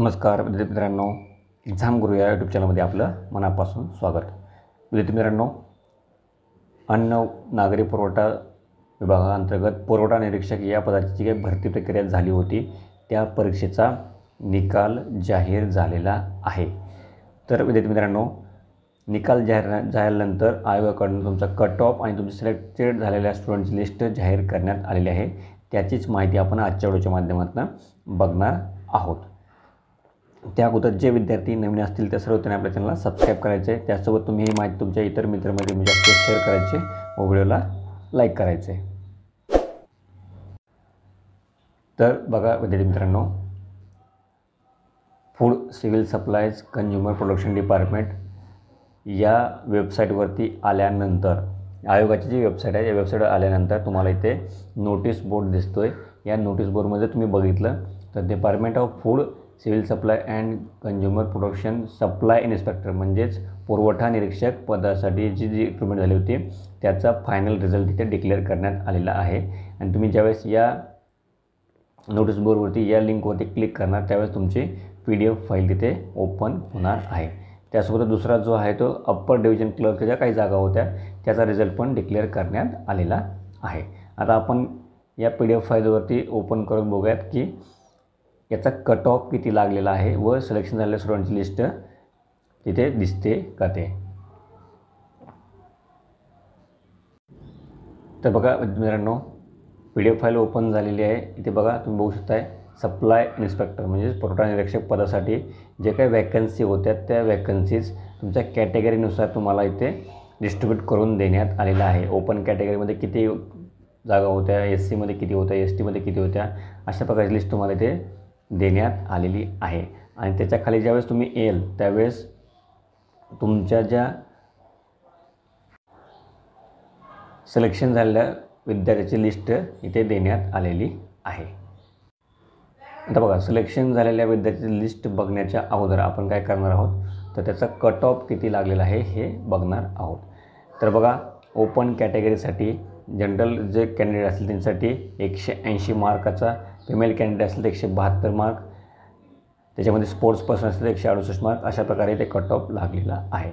नमस्कार विद्यार्थी मित्रांनो, एक्झाम गुरु या यूट्यूब चॅनलमध्ये आपलं मनापासून स्वागत. विद्यार्थी मित्रांनो, अन्न नागरी पुरवठा विभागाअंतर्गत पुरवठा निरीक्षक या पदाची जी काही भरती प्रक्रिया झाली होती त्या परीक्षेचा निकाल जाहीर झालेला आहे. तर विद्यार्थी मित्रांनो, निकाल जाहीर झाल्यानंतर आयोगाकडून तुमचा कट ऑफ आणि तुमची सिलेक्टेड झालेल्या स्टुडंटची लिस्ट जाहीर करण्यात आलेली आहे. त्याचीच माहिती आपण आजच्या व्हिडिओच्या माध्यमातून बघणार आहोत. त्या अगोदर जे विद्यार्थी नवीन असतील त्या सर्व त्यांनी आपल्या चॅनलला सबस्क्राईब करायचे. त्यासोबत तुम्ही ही माहिती तुमच्या इतर मित्रमैत्रिणींना जास्त शेअर करायचे व व्हिडिओला लाईक करायचे. तर बघा विद्यार्थी मित्रांनो, food civil supplies consumer production department या वेबसाईटवरती आल्यानंतर, आयोगाची जी वेबसाईट आहे या वेबसाईटवर आल्यानंतर तुम्हाला इथे नोटीस बोर्ड दिसतोय. या नोटीस बोर्डमध्ये तुम्ही बघितलं तर department of food civil supply and consumer production supply inspector म्हणजेच पुरवठा निरीक्षक पदासाठी जी रिक्रुटमेंट झाली होती त्याचा फायनल रिझल्ट इथे डिक्लेअर करण्यात आलेला आहे. आणि तुम्ही ज्यावेळेस या नोटीस बोर्डवरती या लिंकवरती क्लिक करणार त्यावेळेस तुमची PDF फाईल तिथे ओपन होणार आहे. त्यासोबत दुसरा जो आहे तो अप्पर डिव्हिजन क्लर्कच्या काही जागा होत्या त्याचा रिझल्ट पण डिक्लेअर करण्यात आलेला आहे. आता आपण या PDF फाईलवरती ओपन करून बघूयात की याचा कट ऑफ किती लागलेला आहे व सिलेक्शन झालेल्या स्टुडंटची लिस्ट तिथे दिसते का ते. तर बघा मित्रांनो, PDF फाईल ओपन झालेली आहे. इथे बघा तुम्ही बघू शकताय सप्लाय इन्स्पेक्टर म्हणजेच पुरवठा निरीक्षक पदासाठी जे काही वॅकन्सी होत्या त्या वॅकन्सीज तुमच्या कॅटेगरीनुसार तुम्हाला इथे डिस्ट्रीब्यूट करून देण्यात आलेला आहे. ओपन कॅटेगरीमध्ये किती जागा होत्या, SC मध्ये किती होत्या, ST मध्ये किती होत्या, अशा प्रकारची लिस्ट तुम्हाला इथे देण्यात आलेली आहे. आणि त्याच्याखाली ज्यावेळेस तुम्ही येईल त्यावेळेस तुमच्या ज्या सिलेक्शन झालेल्या विद्यार्थ्याची लिस्ट इथे देण्यात आलेली आहे. आता बघा, सिलेक्शन झालेल्या विद्यार्थ्याची लिस्ट बघण्याच्या अगोदर आपण काय करणार आहोत तर त्याचा कट ऑफ किती लागलेला आहे हे बघणार आहोत. तर बघा, ओपन कॅटेगरीसाठी जनरल जे कॅन्डिडेट असतील त्यांच्यासाठी 180 मार्काचा, फिमेल कॅन्डिडेट असेल तर 172 मार्क, त्याच्यामध्ये स्पोर्ट्स पर्सन असेल तर 168 मार्क, अशा प्रकारे ते कट ऑफ लागलेला आहे.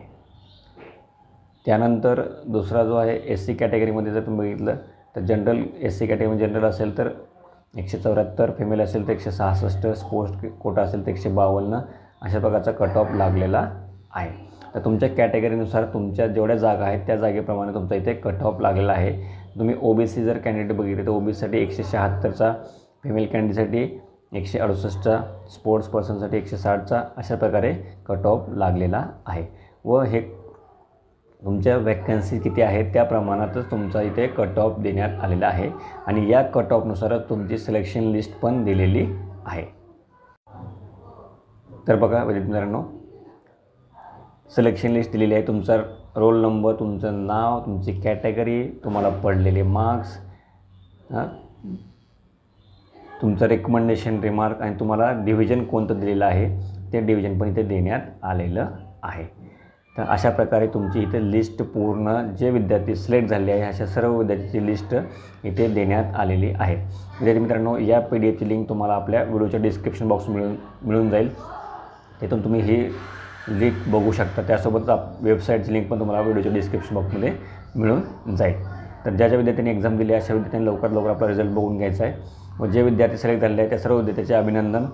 त्यानंतर दुसरा जो आहे SC कॅटेगरीमध्ये जर तुम्ही बघितलं तर जनरल SC कॅटेगरी जनरल असेल तर 174, फिमेल असेल तर 166, स्पोर्ट्स कोटा असेल तर 152, अशा प्रकारचा कट ऑफ लागलेला आहे. तर तुमच्या कॅटेगरीनुसार तुमच्या जेवढ्या जागा आहेत त्या जागेप्रमाणे तुमचा इथे कट ऑफ लागलेला आहे. तुम्ही OBC जर कॅन्डिडेट बघितले तर OBCसाठी 176चा, फिमेल कॅन्डिडेटसाठी 168चा, स्पोर्ट्स पर्सनसाठी 160चा, अशा प्रकारे कट ऑफ लागलेला आहे. व हे तुमच्या वॅकन्सी किती आहेत त्या प्रमाणातच तुमचा इथे कट ऑफ देण्यात आलेला आहे. आणि या कट ऑफनुसारच तुमची सिलेक्शन लिस्ट पण दिलेली आहे. तर बघा विद्यार्थी मित्रांनो, सिलेक्शन लिस्ट दिलेली आहे. तुमचा रोल नंबर, तुमचं नाव, तुमची कॅटेगरी, तुम्हाला पडलेले मार्क्स, तुमचं रेकमेंडेशन रिमार्क आणि तुम्हाला डिव्हिजन कोणतं दिलेलं आहे ते डिव्हिजन पण इथे देण्यात आलेलं आहे. तर अशा प्रकारे तुमची इथे लिस्ट पूर्ण जे विद्यार्थी सिलेक्ट झाले आहे अशा सर्व विद्यार्थ्यांची लिस्ट इथे देण्यात आलेली आहे. विद्यार्थी मित्रांनो, या PDFची लिंक तुम्हाला आपल्या व्हिडिओच्या डिस्क्रिप्शन बॉक्स मिळून जाईल. तिथून तुम्ही ही लिंक बघू शकता. त्यासोबत वेबसाईटची लिंक पण तुम्हाला व्हिडिओच्या डिस्क्रिप्शन बॉक्समध्ये मिळून जाईल. तर ज्या विद्यार्थ्यांनी एक्झाम दिली अशा विद्यार्थ्यांनी लवकरात लवकर आपला रिझल्ट बघून घ्यायचा आहे. व जे विद्यार्थी सिलेक्ट झालेले आहे त्या सर्व विद्यार्थ्यांचे अभिनंदन.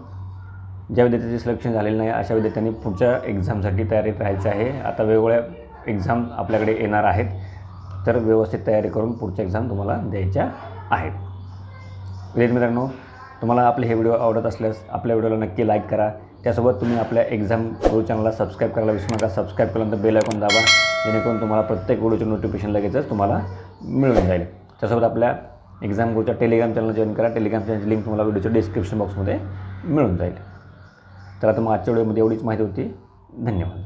ज्या विद्यार्थ्यांचे सिलेक्शन झालेलं नाही अशा विद्यार्थ्यांनी पुढच्या एक्झामसाठी तयारीत राहायचं आहे. आता वेगवेगळ्या एक्झाम आपल्याकडे येणार आहेत, तर व्यवस्थित तयारी करून पुढच्या एक्झाम तुम्हाला द्यायच्या आहेत. विद्यार्थी मित्रांनो, तुम्हाला आपले हे व्हिडिओ आवडत असल्यास आपल्या व्हिडिओला नक्की लाईक करा. त्यासोबत तुम्ही आपल्या एक्झाम गुरु चॅनलला सबस्क्राईब करायला विसरू नका. सबस्क्राईब केल्यानंतर बेल आयकॉन दाबा, जेणेकरून तुम्हाला प्रत्येक व्हिडिओचे नोटिफिकेशन लगेचच तुम्हाला मिळून जाईल. त्यासोबत आपल्या एक्झाम गुरुच्या टेलिग्राम चॅनल जॉईन करा. टेलिग्राम चॅनलची लिंक तुम्हाला व्हिडिओच्या डिस्क्रिप्शन बॉक्समध्ये मिळून जाईल. तर आता मग आजच्या व्हिडिओमध्ये एवढीच माहिती होती. धन्यवाद.